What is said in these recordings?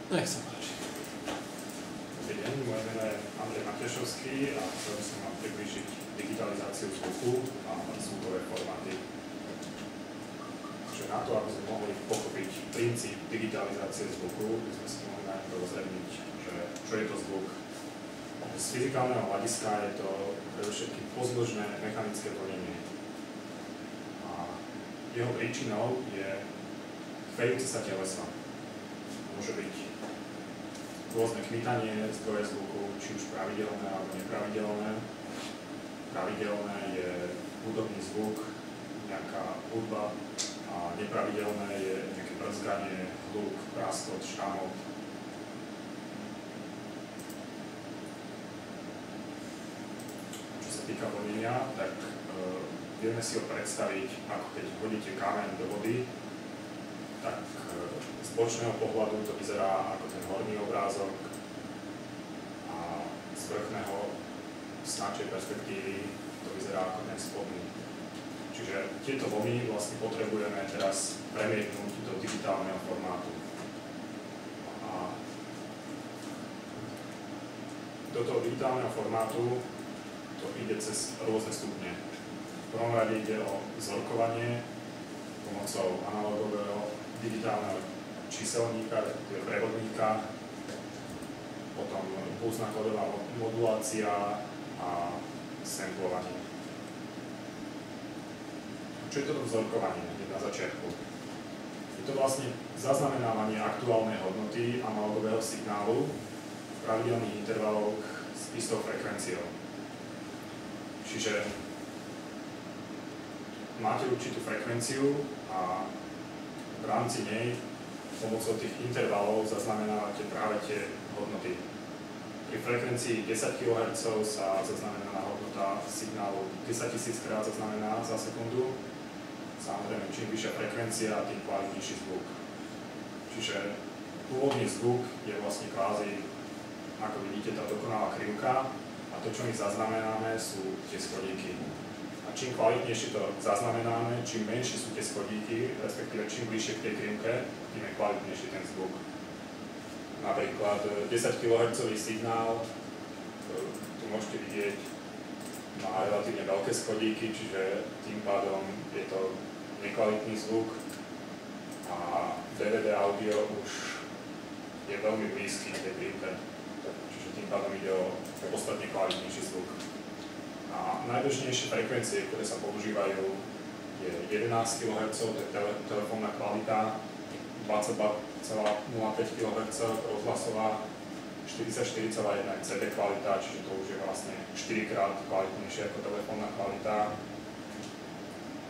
Nech sa páči. Dobrý deň, moje meno je Andrej Matešovský a chcel by som vám priblížiť digitalizáciu zvuku a zvukové formáty. Čiže na to, aby sme mohli pochopiť princíp digitalizácie zvuku, by sme si mohli najprv rozhodniť, že čo je to zvuk. Z fyzikálneho hľadiska je to predovšetkým pozdĺžné mechanické vlnenie. A jeho príčinou je chvejúce sa telesa. Môže byť rôzne kmitanie zdroje zvuku, či už pravidelné alebo nepravidelné. Pravidelné je hudobný zvuk, nejaká hudba, a nepravidelné je nejaké brzganie, hluk, praskot, šramot. Čo sa týka vlnenia, tak vieme si ho predstaviť, ako keď hodíte kameň do vody, tak z bočného pohľadu to vyzerá ako ten horný obrázok a z vrchného snačej perspektívy to vyzerá ako ten spodný. Čiže tieto vlny vlastne potrebujeme teraz premietnúť do digitálneho formátu. A do toho digitálneho formátu to ide cez rôzne stupne. V prvom rade ide o vzorkovanie pomocou analogového digitálneho číselníka, respektíve prevodníka, potom pulzná kódová modulácia a samplovanie. Čo je toto vzorkovanie hneď na začiatku? Je to vlastne zaznamenávanie aktuálnej hodnoty analogového signálu v pravidelných intervaloch s istou frekvenciou. Čiže máte určitú frekvenciu a v rámci nej pomocou tých intervalov zaznamenávate práve tie hodnoty. Pri frekvencii 10 kHz sa zaznamená hodnota signálu 10 000 krát zaznamená za sekundu. Samozrejme, čím vyššia frekvencia, tým kvalitnejší zvuk. Čiže pôvodný zvuk je vlastne kvázi, ako vidíte, tá dokonalá krivka a to, čo my zaznamenáme, sú tie schodíky. A čím kvalitnejšie to zaznamenáme, čím menšie sú tie schodíky, respektíve čím bližšie k tej krivke, tým je kvalitnejší ten zvuk. Napríklad 10 kHz signál, tu môžete vidieť, má relatívne veľké schodíky, čiže tým pádom je to nekvalitný zvuk a DVD audio už je veľmi blízky k tej krivke, čiže tým pádom ide o podstatne kvalitnejší zvuk. A najbežnejšie frekvencie, ktoré sa používajú, je 11 kHz, to je telefónna kvalita, 22,05 kHz rozhlasová, 44,1 je CD kvalita, čiže to už je vlastne 4 krát kvalitnejšie ako telefónna kvalita.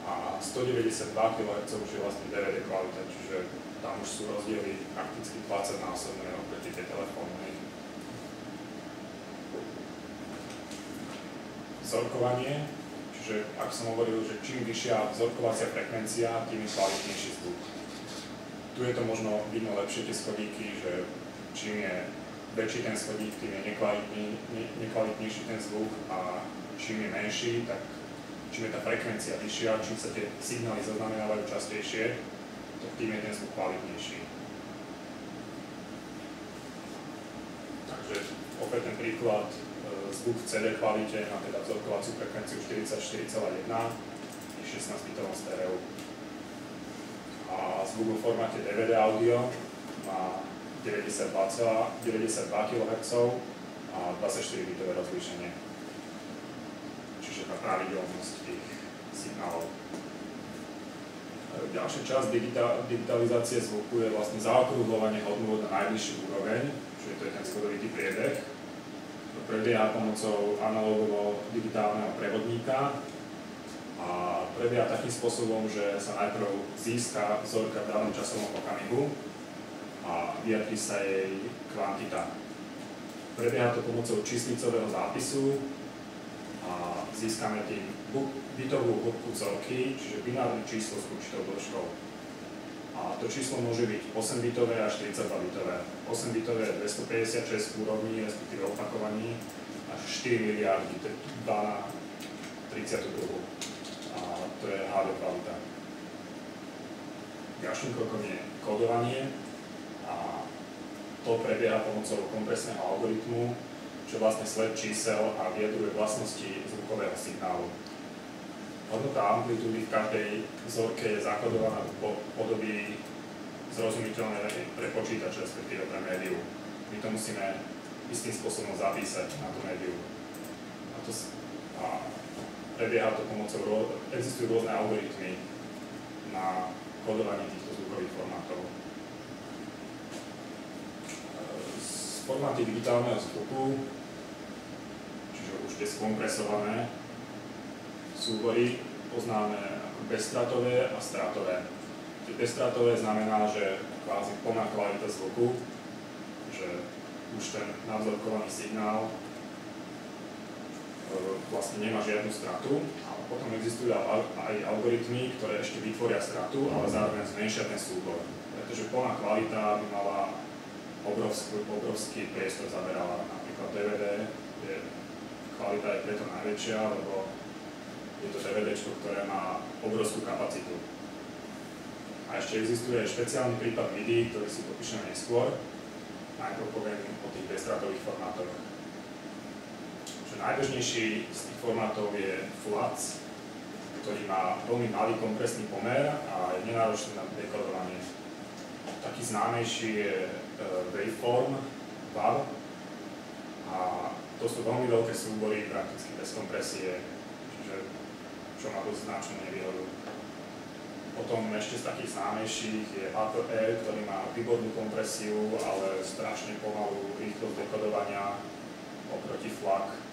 A 192 kHz už je vlastne DVD kvalita, čiže tam už sú rozdiely prakticky 20-násobné oproti tej telefónnej. Vzorkovanie, čiže ak som hovoril, že čím vyššia vzorkovacia frekvencia, tým je kvalitnejší zvuk. Tu je to možno vidno lepšie tie schodíky, že čím je väčší ten schodík, tým je nekvalitnejší ten zvuk a čím je menší, tak čím je tá frekvencia vyššia, čím sa tie signály zaznamenávajú častejšie, tak tým je ten zvuk kvalitnejší. Takže opäť ten príklad, zvuk v CD kvalite má teda vzorkovaciu frekvenciu 44,1 i 16-bitovom stereu. A zvuk vo formáte DVD audio má 92 kHz a 24-bitové rozlíšenie. Čiže tá pravidelnosť tých signálov. Ďalšia časť digitalizácie zvuku je vlastne zaokrúhľovanie hodnôt na najbližší úroveň, čiže to je ten schodovitý priebeh. Prebieha pomocou analogového digitálneho prevodníka a prebieha takým spôsobom, že sa najprv získa vzorka v danom časovom okamihu a vyjadrí sa jej kvantita. Prebieha to pomocou číslicového zápisu a získame tým bitovú hĺbku vzorky, čiže binárne číslo s určitou dĺžkou. A to číslo môže byť 8-bitové až 32-bitové. 8-bitové je 256 úrovní, respektíve opakovaní, až 4 miliardy, to je 2 na 32. A to je HD kvalita. Ďalším krokom je kódovanie a to prebieha pomocou kompresného algoritmu, čo vlastne sled čísel a vyjadruje vlastnosti zvukového signálu. Hodnota amplitúdy v každej vzorke je zakladovaná do podoby zrozumiteľné pre počítač, respektíve pre médium. My to musíme istým spôsobom zapísať na tú médium. A prebieha to pomocou, existujú rôzne algoritmy na kodovanie týchto zvukových formátov. Formáty digitálneho zvuku, čiže už tie skompresované súbory, poznáme ako bezstrátové a strátové. Tie bezstrátové znamená, že kvázi plná kvalita zvuku, že už ten navzorkovaný signál vlastne nemá žiadnu stratu, ale potom existujú aj algoritmy, ktoré ešte vytvoria stratu, ale zároveň zmenšia ten súbor. Pretože plná kvalita by mala obrovský priestor zaberala. Napríklad DVD, kvalita je preto najväčšia, lebo je to DVDčko, ktoré má obrovskú kapacitu. A ešte existuje aj špeciálny prípad videí, ktorý si popíšeme neskôr. Najprv poviem o tých bezstratových formátoch. Najbežnejší z tých formátov je FLAC, ktorý má veľmi malý kompresný pomer a je nenáročný na dekodovanie. Taký známejší je Waveform, WAV, a to sú veľmi veľké súbory prakticky bez kompresie, čiže čo má dosť značnú nevýhodu. Potom ešte z takých známejších je APR, ktorý má výbornú kompresiu, ale strašne pomalú rýchlosť dekodovania oproti FLAC.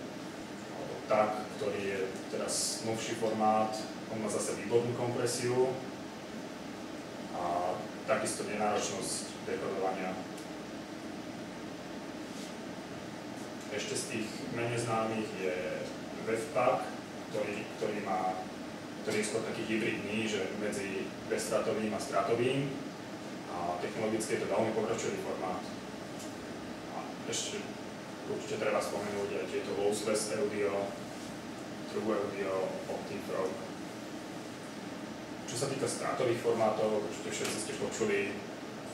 Tak, ktorý je teraz novší formát, on má zase výbornú kompresiu a takisto nenáročnosť dekodovania. Ešte z tých menej známych je WebPack, ktorý je skôr taký hybridný, že medzi bezstratovým a stratovým, a technologicky je to veľmi pokročilý formát. A ešte určite treba spomenúť aj tieto lossless audio, true audio, OptiFrog. Čo sa týka strátových formátov, určite všetci ste počuli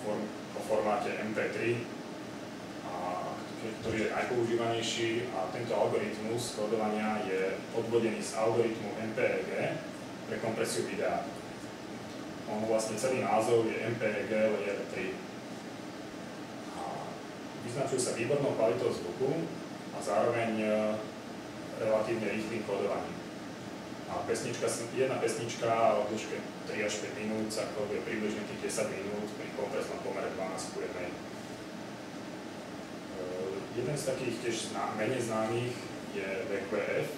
o formáte MP3, ktorý je najpoužívanejší, a tento algoritmus kodovania je odvodený z algoritmu MPEG pre kompresiu videa. Vlastne celý názov je MPEG Layer 3. Vyznačujú sa výbornou kvalitou zvuku a zároveň relatívne rýchlým kodovaním. A jedna pesnička o dĺžke 3 až 5 minút sa koduje približne tých 10 minút pri kompresnom pomere 12:1. Jeden z takých tiež menej známych je VQF,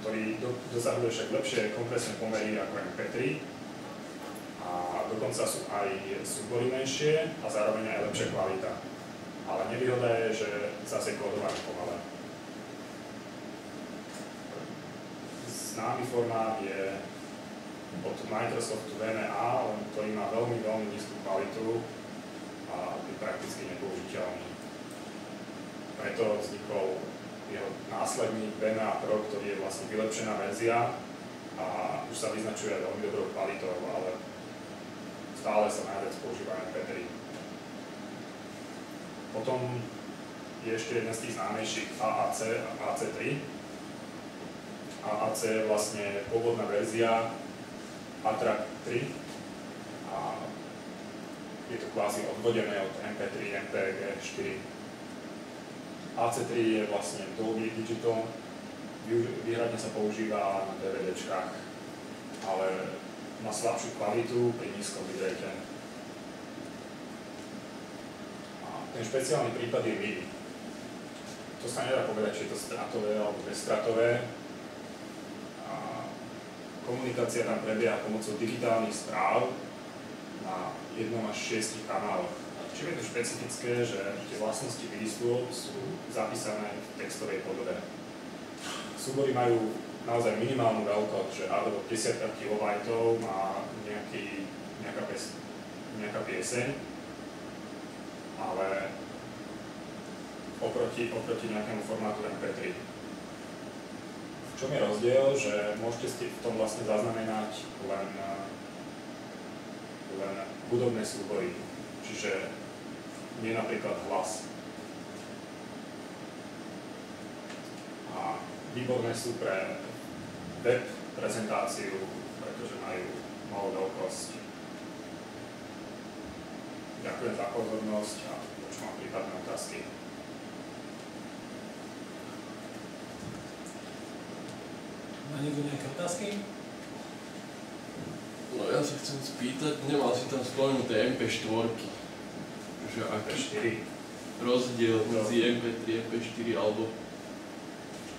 ktorý dosahuje však lepšie kompresné pomery ako MP3 a dokonca sú aj súbory menšie a zároveň aj lepšia kvalita. Ale nevýhoda je, že zase kódovanie pomalé. Známy formát je od Microsoftu VMA, ktorý má veľmi nízku kvalitu a je prakticky nepoužiteľný. Preto vznikol jeho následník VMA Pro, ktorý je vlastne vylepšená verzia a už sa vyznačuje veľmi dobrou kvalitou, ale stále sa najviac používa MP3. Potom je ešte jeden z tých známejších AAC a AC3. AAC je vlastne pôvodná verzia ATRAC 3 a je to kvázi odvodené od MP3, MPEG 4. AC3 je vlastne Dolby Digital, výhradne sa používa na DVDčkách, ale má slabšiu kvalitu pri nízkom bitrate. Ten špeciálny prípad je MIDI. To sa nedá povedať, či je to stratové alebo bezstratové. Komunikácia tam prebieha pomocou digitálnych správ na 1 až 6 kanáloch. Čím je to špecifické, že tie vlastnosti MIDI slov sú zapísané v textovej podobe. Súbory majú naozaj minimálnu veľkosť, že až do 10 kB má nejaká pieseň, ale oproti nejakému formátu MP3. V čom je rozdiel, že môžete si v tom vlastne zaznamenať len hudobné súbory. Čiže nie napríklad hlas. A výborné sú pre web prezentáciu, pretože majú malú veľkosť. Ďakujem za pozornosť a počúvam prípadné otázky. Má niekto nejaké otázky? No ja sa chcem spýtať, nemal si tam spomenuté MP4, že aký MP4. rozdiel medzi MP3 a MP4 alebo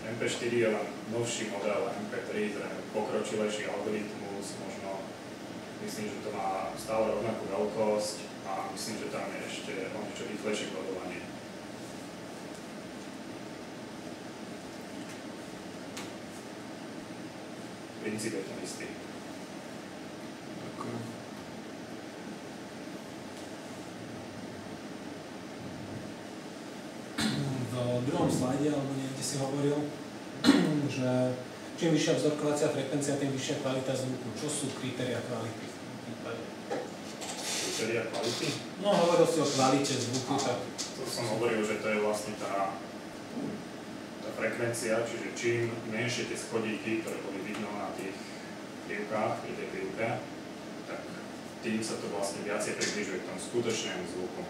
MP4 je len novší model, MP3 zrejme pokročilejší algoritmus, možno myslím, že to má stále rovnakú veľkosť a myslím, že tam je ešte o niečo rýchlejšie kodovanie. Princíp je ten istý. Ďakujem. V druhom slajde, alebo niekde si hovoril, že čím vyššia vzorkovacia frekvencia, tým vyššia kvalita zvuku. Čo sú kritériá kvality v tom prípade? Kritériá kvality? No, hovoril si o kvalite zvuku, tak... To som hovoril, že to je vlastne tá frekvencia, čiže čím menšie tie schodíky, ktoré boli vidno na tých krivkách, pri tej krivke, tak tým sa to vlastne viacej približuje k tomu skutočnému zvuku.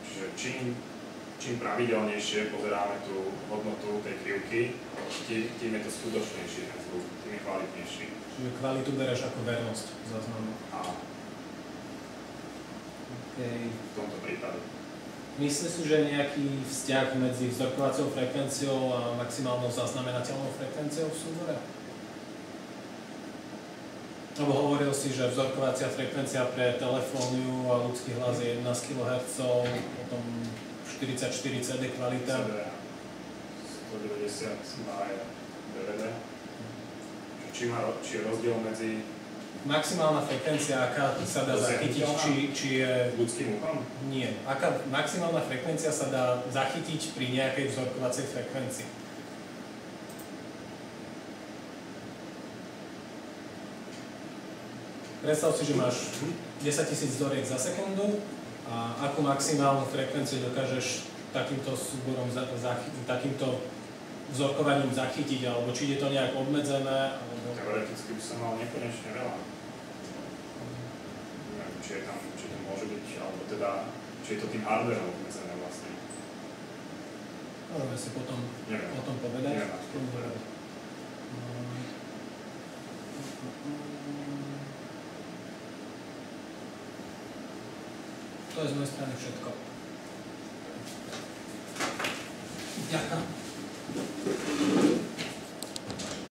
Čiže čím pravidelnejšie pozeráme tú hodnotu tej krivky, tým je to skutočnejší ten zvuk, tým je kvalitnejší. Čiže kvalitu bereš ako vernosť záznamu. Áno. Okay. V tomto prípade. Myslíš si, že je nejaký vzťah medzi vzorkovacou frekvenciou a maximálnou zaznamenateľnou frekvenciou v súbore? Lebo hovoril si, že vzorkovacia frekvencia pre telefóniu a ľudský hlas je 11 kHz, potom 44 CD kvalita. 190 má aj DVD. Či je rozdiel medzi Maximálna frekvencia, aká sa dá zachytiť, či je... ľudským uchom? Nie. Aká maximálna frekvencia sa dá zachytiť pri nejakej vzorkovacej frekvencii? Predstav si, že máš 10 000 vzoriek za sekundu a akú maximálnu frekvenciu dokážeš takýmto súborom, takýmto vzorkovaním zachytiť, alebo či je to nejak obmedzené, alebo... Teoreticky by som mal nekonečne veľa. Neviem, či to môže byť, alebo teda, či je to tým hardwareom obmedzené vlastne. Môžeme si potom Neviem. o tom povedať. Neviem. To je z mojej strany všetko. Ďakujem.